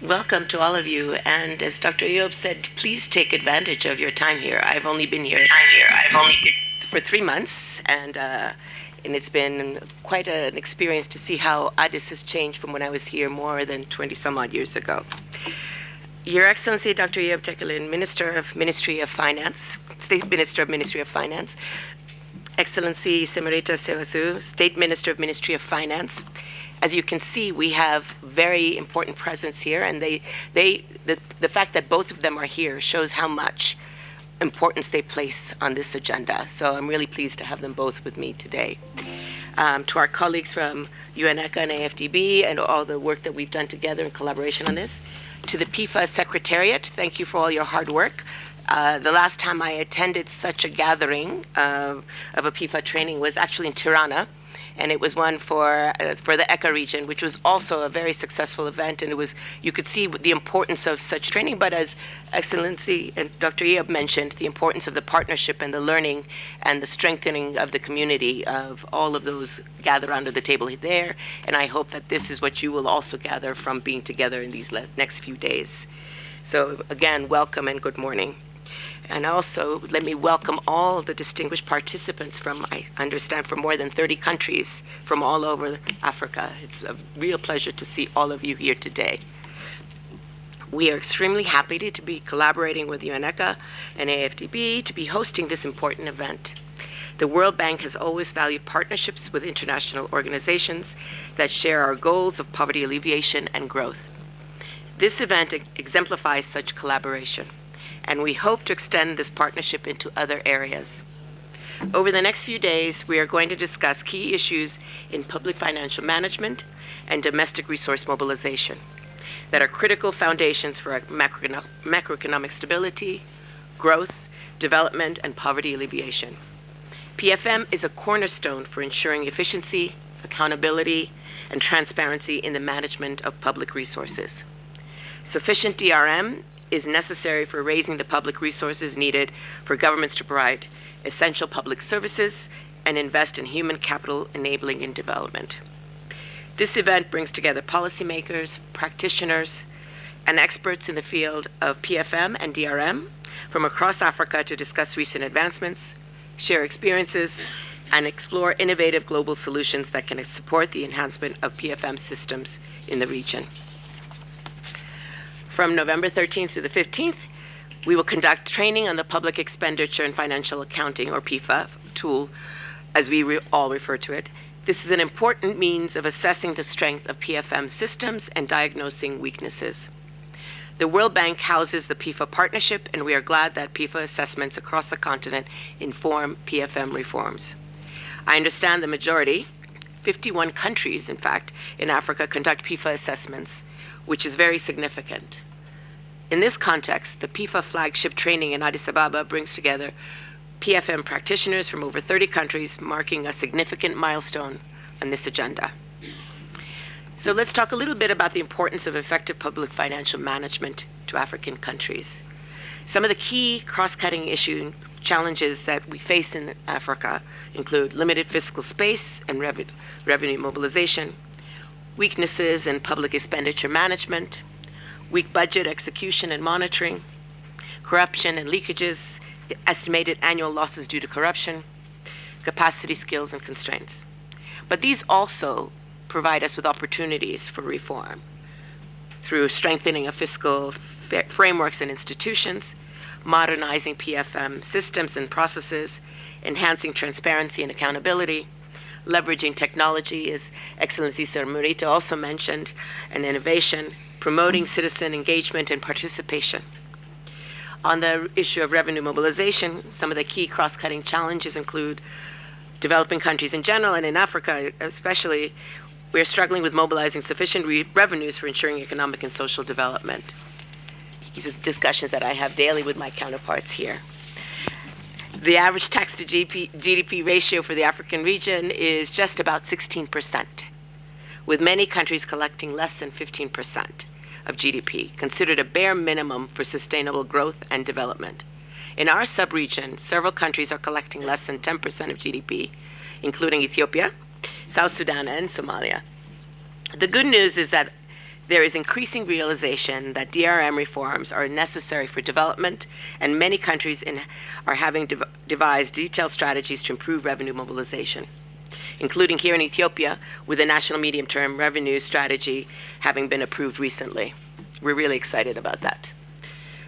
Welcome to all of you. And as Dr. Eob said, please take advantage of your time here. I've only been here for 3 months, and it's been quite an experience to see how Addis has changed from when I was here more than 20 some odd years ago. Your Excellency, Dr. Eob Tekelin, Minister of Ministry of Finance, State Minister of Ministry of Finance, Excellency Semerita Sewasu, State Minister of Ministry of Finance. As you can see, we have very important presence here, and the fact that both of them are here shows how much importance they place on this agenda. So I'm really pleased to have them both with me today. To our colleagues from UNECA and AFDB and all the work that we've done together in collaboration on this. To the PIFA Secretariat, thank you for all your hard work. The last time I attended such a gathering of a PIFA training was actually in Tirana, and it was one for the ECA region, which was also a very successful event, and you could see the importance of such training, but as Excellency and Dr. Eob mentioned, the importance of the partnership and the learning and the strengthening of the community of all of those gather under the table there, and I hope that this is what you will also gather from being together in these next few days. So again, welcome and good morning. And also, let me welcome all the distinguished participants from, I understand, from more than 30 countries from all over Africa. It's a real pleasure to see all of you here today. We are extremely happy to be collaborating with UNECA and AFDB to be hosting this important event. The World Bank has always valued partnerships with international organizations that share our goals of poverty alleviation and growth. This event exemplifies such collaboration, and we hope to extend this partnership into other areas. Over the next few days, we are going to discuss key issues in public financial management and domestic resource mobilization that are critical foundations for macroeconomic stability, growth, development, and poverty alleviation. PFM is a cornerstone for ensuring efficiency, accountability, and transparency in the management of public resources. Sufficient DRM is necessary for raising the public resources needed for governments to provide essential public services and invest in human capital enabling in development. This event brings together policymakers, practitioners, and experts in the field of PFM and DRM from across Africa to discuss recent advancements, share experiences, and explore innovative global solutions that can support the enhancement of PFM systems in the region. From November 13th through the 15th, we will conduct training on the Public Expenditure and Financial Accounting, or PIFA, tool, as we all refer to it. This is an important means of assessing the strength of PFM systems and diagnosing weaknesses. The World Bank houses the PIFA partnership, and we are glad that PIFA assessments across the continent inform PFM reforms. I understand the majority, 51 countries, in fact, in Africa conduct PIFA assessments, which is very significant. In this context, the PIFA flagship training in Addis Ababa brings together PFM practitioners from over 30 countries, marking a significant milestone on this agenda. So let's talk a little bit about the importance of effective public financial management to African countries. Some of the key cross-cutting challenges that we face in Africa include limited fiscal space and revenue mobilization, weaknesses in public expenditure management, weak budget execution and monitoring, corruption and leakages, estimated annual losses due to corruption, capacity, skills, and constraints. But these also provide us with opportunities for reform through strengthening of fiscal frameworks and institutions, modernizing PFM systems and processes, enhancing transparency and accountability, leveraging technology, as Excellency Sir Murita also mentioned, and innovation, promoting citizen engagement and participation. On the issue of revenue mobilization, some of the key cross-cutting challenges include developing countries in general, and in Africa especially, we're struggling with mobilizing sufficient revenues for ensuring economic and social development. These are the discussions that I have daily with my counterparts here. The average tax to GDP ratio for the African region is just about 16%, with many countries collecting less than 15% of GDP, considered a bare minimum for sustainable growth and development. In our sub-region, several countries are collecting less than 10% of GDP, including Ethiopia, South Sudan, and Somalia. The good news is that There is increasing realization that DRM reforms are necessary for development, and many countries are having devised detailed strategies to improve revenue mobilization, including here in Ethiopia, with the National Medium-Term Revenue Strategy having been approved recently. We're really excited about that.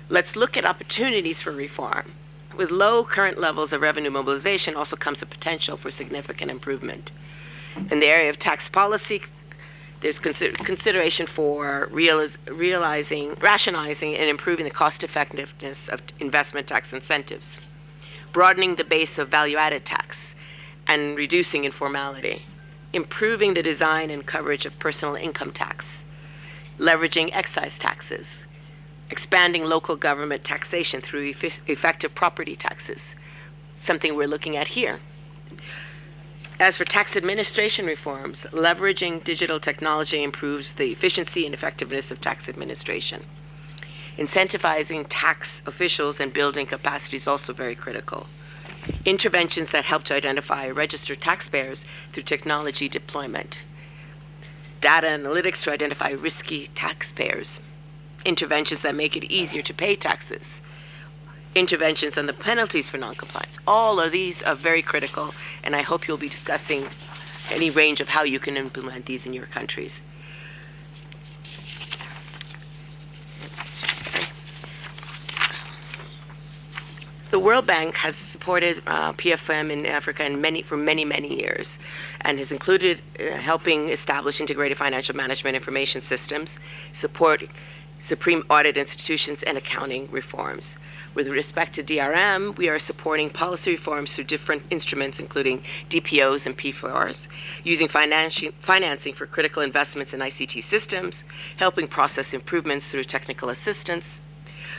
Let's look at opportunities for reform. With low current levels of revenue mobilization also comes the potential for significant improvement. In the area of tax policy, there's consideration for rationalizing and improving the cost effectiveness of investment tax incentives, broadening the base of value-added tax, and reducing informality, improving the design and coverage of personal income tax, leveraging excise taxes, expanding local government taxation through effective property taxes, something we're looking at here. As for tax administration reforms, leveraging digital technology improves the efficiency and effectiveness of tax administration. Incentivizing tax officials and building capacity is also very critical. Interventions that help to identify registered taxpayers through technology deployment. Data analytics to identify risky taxpayers. Interventions that make it easier to pay taxes. Interventions on the penalties for noncompliance. All of these are very critical, and I hope you'll be discussing any range of how you can implement these in your countries. The World Bank has supported PFM in Africa for many years, and has included helping establish integrated financial management information systems, support supreme audit institutions, and accounting reforms. With respect to DRM, we are supporting policy reforms through different instruments, including DPOs and P4s, using financing for critical investments in ICT systems, helping process improvements through technical assistance.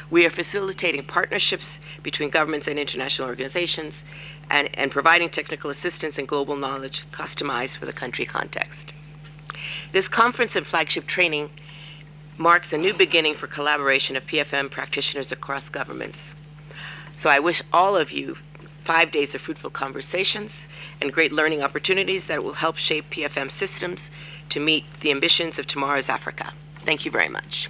We are facilitating partnerships between governments and international organizations, and providing technical assistance and global knowledge customized for the country context. This conference and flagship training marks a new beginning for collaboration of PFM practitioners across governments. So I wish all of you 5 days of fruitful conversations and great learning opportunities that will help shape PFM systems to meet the ambitions of tomorrow's Africa. Thank you very much.